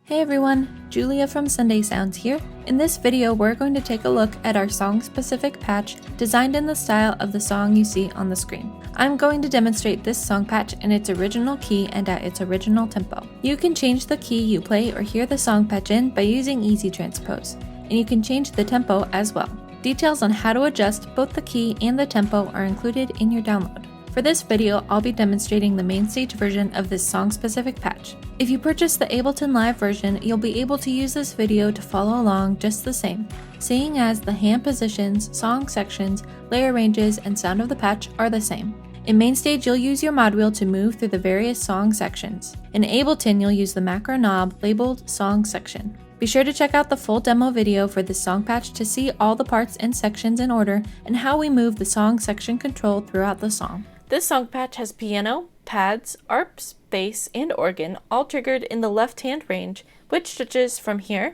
Hey everyone, Julia from Sunday Sounds here. In this video, we're going to take a look at our song-specific patch designed in the style of the song you see on the screen. I'm going to demonstrate this song patch in its original key and at its original tempo. You can change the key you play or hear the song patch in by using Easy Transpose, and you can change the tempo as well. Details on how to adjust both the key and the tempo are included in your download. For this video, I'll be demonstrating the MainStage version of this song-specific patch. If you purchase the Ableton Live version, you'll be able to use this video to follow along just the same, seeing as the hand positions, song sections, layer ranges, and sound of the patch are the same. In MainStage, you'll use your mod wheel to move through the various song sections. In Ableton, you'll use the macro knob labeled Song Section. Be sure to check out the full demo video for this song patch to see all the parts and sections in order and how we move the song section control throughout the song. This song patch has piano, pads, arps, bass, and organ all triggered in the left-hand range, which stretches from here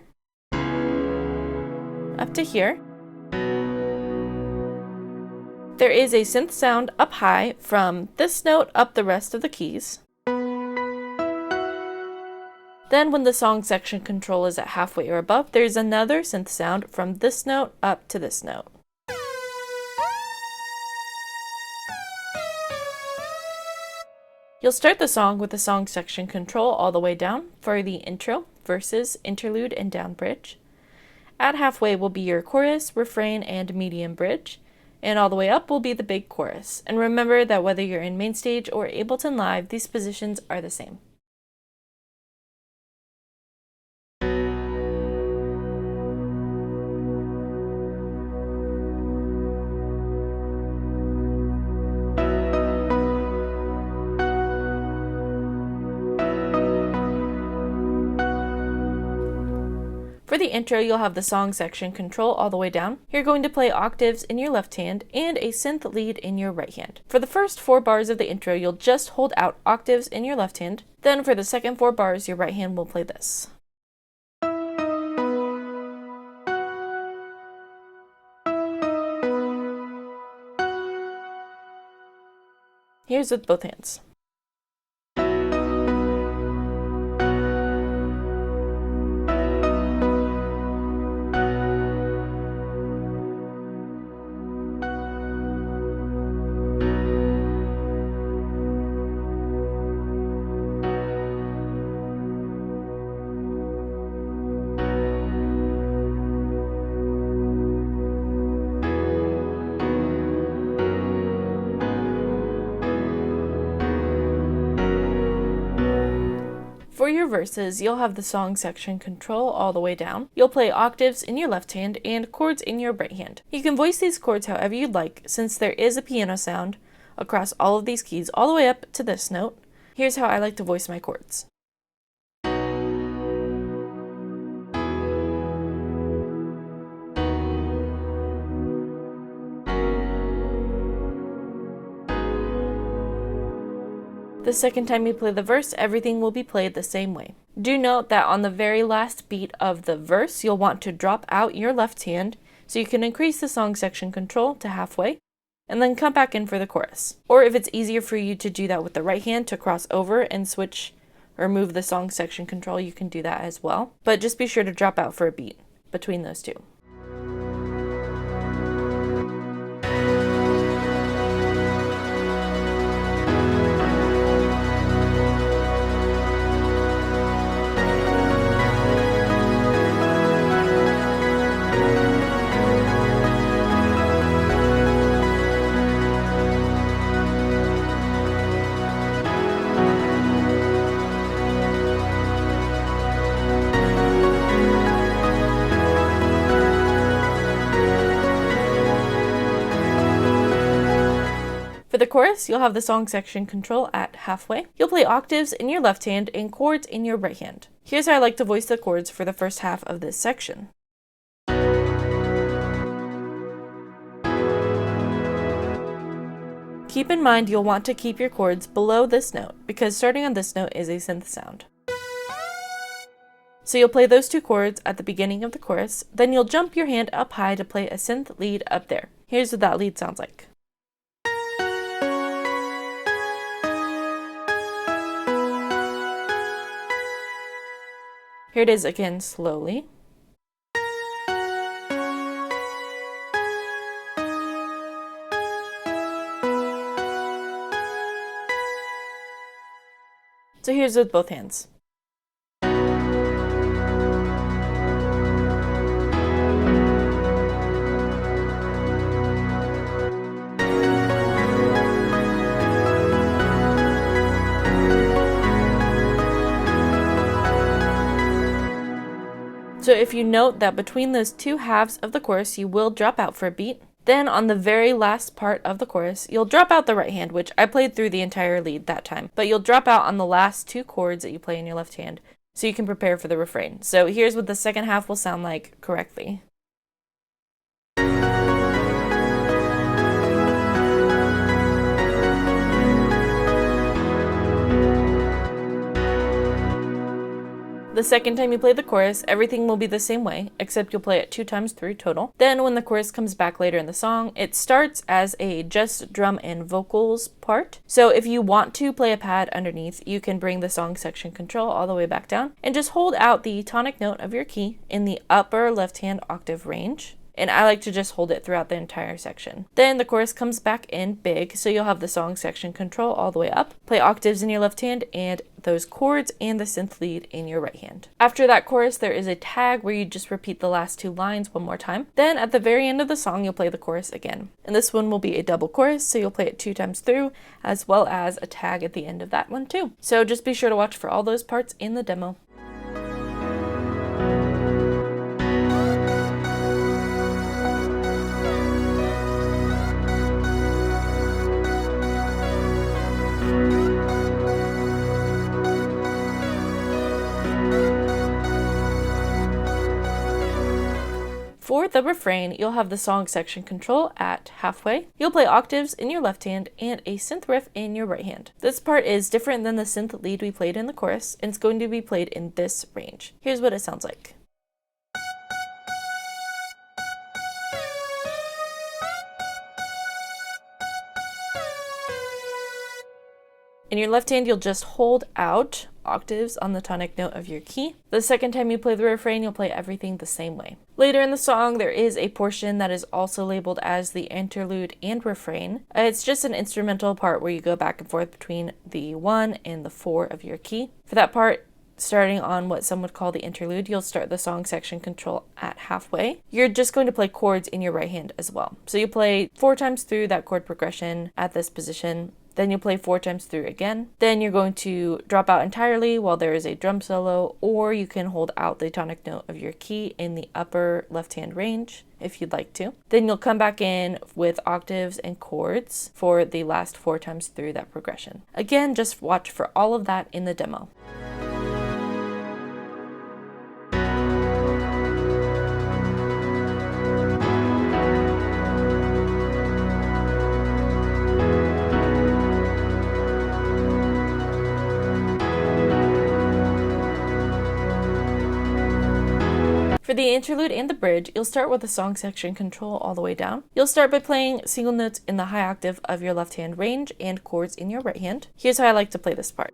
up to here. There is a synth sound up high from this note up the rest of the keys. Then when the song section control is at halfway or above, there's another synth sound from this note up to this note. You'll start the song with the song section control all the way down for the intro, verses, interlude, and down bridge. At halfway will be your chorus, refrain, and medium bridge, and all the way up will be the big chorus. And remember that whether you're in MainStage or Ableton Live, these positions are the same. For the intro, you'll have the song section control all the way down. You're going to play octaves in your left hand and a synth lead in your right hand. For the first 4 bars of the intro, you'll just hold out octaves in your left hand. Then for the second 4 bars, your right hand will play this. Here's with both hands. For your verses, you'll have the song section control all the way down. You'll play octaves in your left hand and chords in your right hand. You can voice these chords however you'd like, since there is a piano sound across all of these keys all the way up to this note. Here's how I like to voice my chords. The second time you play the verse, everything will be played the same way. Do note that on the very last beat of the verse, you'll want to drop out your left hand so you can increase the song section control to halfway, and then come back in for the chorus. Or if it's easier for you to do that with the right hand to cross over and switch or move the song section control, you can do that as well. But just be sure to drop out for a beat between those two. For the chorus, you'll have the song section control at halfway. You'll play octaves in your left hand and chords in your right hand. Here's how I like to voice the chords for the first half of this section. Keep in mind you'll want to keep your chords below this note, because starting on this note is a synth sound. So you'll play those 2 chords at the beginning of the chorus, then you'll jump your hand up high to play a synth lead up there. Here's what that lead sounds like. Here it is again slowly. So here's with both hands. So if you note that between those two halves of the chorus, you will drop out for a beat. Then on the very last part of the chorus, you'll drop out the right hand, which I played through the entire lead that time, but you'll drop out on the last two chords that you play in your left hand so you can prepare for the refrain. So here's what the second half will sound like correctly. The second time you play the chorus, everything will be the same way, except you'll play it 2 times through total. Then when the chorus comes back later in the song, it starts as a just drum and vocals part. So if you want to play a pad underneath, you can bring the song section control all the way back down and just hold out the tonic note of your key in the upper left-hand octave range. And I like to just hold it throughout the entire section. Then the chorus comes back in big, so you'll have the song section control all the way up. Play octaves in your left hand and those chords and the synth lead in your right hand. After that chorus, there is a tag where you just repeat the last 2 lines one more time. Then at the very end of the song, you'll play the chorus again. And this one will be a double chorus, so you'll play it 2 times through, as well as a tag at the end of that one too. So just be sure to watch for all those parts in the demo. For the refrain, you'll have the song section control at halfway. You'll play octaves in your left hand and a synth riff in your right hand. This part is different than the synth lead we played in the chorus, and it's going to be played in this range. Here's what it sounds like. In your left hand, you'll just hold out octaves on the tonic note of your key. The second time you play the refrain, you'll play everything the same way. Later in the song, there is a portion that is also labeled as the interlude and refrain. It's just an instrumental part where you go back and forth between the 1 and the 4 of your key. For that part, starting on what some would call the interlude, you'll start the song section control at halfway. You're just going to play chords in your right hand as well. So you play 4 times through that chord progression at this position. Then you'll play 4 times through again. Then you're going to drop out entirely while there is a drum solo, or you can hold out the tonic note of your key in the upper left-hand range if you'd like to. Then you'll come back in with octaves and chords for the last 4 times through that progression. Again, just watch for all of that in the demo. For the interlude and the bridge, you'll start with the song section control all the way down. You'll start by playing single notes in the high octave of your left hand range and chords in your right hand. Here's how I like to play this part.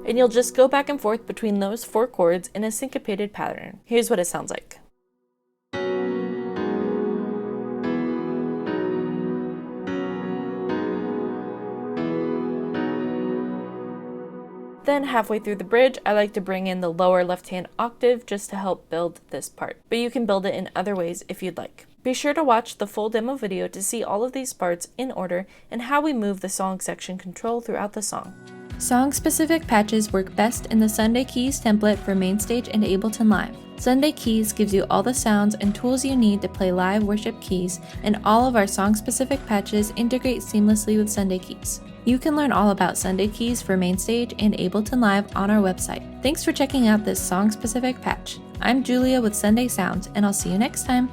And you'll just go back and forth between those 4 chords in a syncopated pattern. Here's what it sounds like. Then halfway through the bridge, I like to bring in the lower left-hand octave just to help build this part. But you can build it in other ways if you'd like. Be sure to watch the full demo video to see all of these parts in order and how we move the song section control throughout the song. Song-specific patches work best in the Sunday Keys template for MainStage and Ableton Live. Sunday Keys gives you all the sounds and tools you need to play live worship keys, and all of our song-specific patches integrate seamlessly with Sunday Keys. You can learn all about Sunday Keys for MainStage and Ableton Live on our website. Thanks for checking out this song-specific patch. I'm Julia with Sunday Sounds, and I'll see you next time.